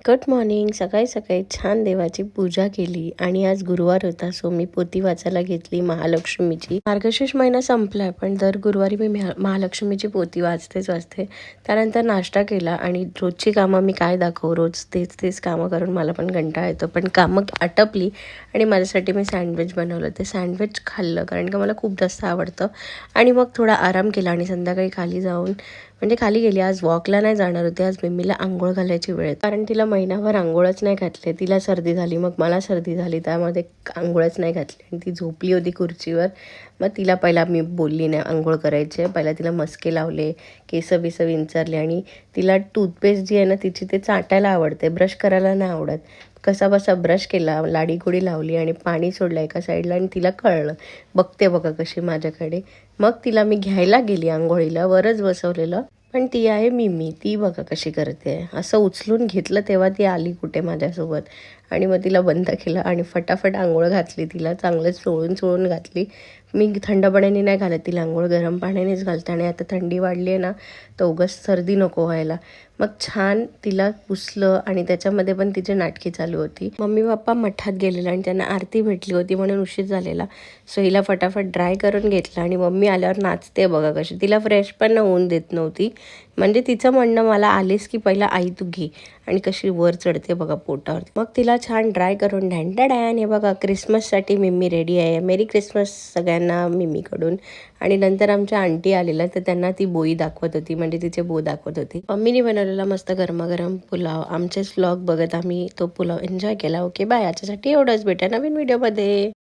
Good morning. सकाळी सकाळी छान देवाची पूजा केली आणि आज गुरुवार होता, सो मी पोथी वाचायला घेतली महालक्ष्मीची. मार्गशीर्ष महिना संपलाय पण दर गुरुवारी मी महालक्ष्मीची पोथी वाचते. त्यानंतर नाश्ता केला आणि रोजची कामं मी काय दाखवू, रोज तेच कामं करून मला पण कंटाळा येतो. पण कामं आटपली आणि माझ्यासाठी मी सँडविच बनवलं. ते सँडविच खाल्लं कारण का मला खूप जास्त आवडतं. आणि मग थोडा आराम केला आणि संध्याकाळी खाली गेली. आज वॉकला नाही जाणार होते. आज मम्मीला आंघोळ घालायची वेळ, कारण तिला महिनाभर आंघोळच नाही घातले. तिला सर्दी झाली, मग मला सर्दी झाली, त्यामध्ये आंघोळच नाही घातली आणि ती झोपली होती खुर्चीवर. मग तिला पहिला मी बोलली नाही आंघोळ करायचे, पहिला तिला मस्के लावले, केस विंचरले आणि तिला टूथपेस्ट जी आहे ना तिची ते चाटायला आवडते, ब्रश करायला नाही आवडत. कसा बसा ब्रश केला, लाडीगोडी लावली आणि पाणी सोडलं एका साईडला आणि तिला कळलं. बघते बघा कशी माझ्याकडे. मग तिला मी घ्यायला गेली आंघोळीला, वरच बसवलेलं, पण ती आहे मिमी, ती बघा कशी करते. असं उचलून घेतलं तेव्हा ती आली कुठे माझ्यासोबत आणि मग तिला बंद केलं आणि फटाफट आंघोळ घातली. तिला चांगलं चोळून घातली. मी थंड पाण्याने नाही घालत तिला आंघोळ, गरम पाण्यानेच घालते. आणि आता थंडी वाढली आहे ना, तर उगाच सर्दी नको व्हायला. मग छान तिला पुसलं आणि त्याच्यामध्ये पण तिची नाटकी चालू होती. मम्मी पप्पा मठात गेलेला आणि त्यांना आरती भेटली होती म्हणून उशीर झालेला. सो हिला फटाफट ड्राय करून घेतलं आणि मम्मी आल्यावर नाचते बघा कशी. तिला फ्रेश पण होऊन देत नव्हती. म्हणजे तिचं म्हणणं, मला आलीस की पहिला आई तू घे, आणि कशी वर चढते बघा पोटावरती. मग तिला छान ड्राय करून ढॅन हे बघा क्रिसमससाठी मिम्मी रेडी आहे. मेरी क्रिसमस सगळ्यांना मिमीकडून. आणि नंतर आमच्या आंटी आलेल्या, तर त्यांना ती बोई दाखवत होती, म्हणजे तिचे बो दाखवत होती. मम्मीने बनवलेला मस्त गरमागरम पुलाव. आमचेच व्लॉग बघत आम्ही तो पुलाव एन्जॉय केला. Okay bye. याच्यासाठी एवढंच. भेटा नवीन व्हिडिओमध्ये.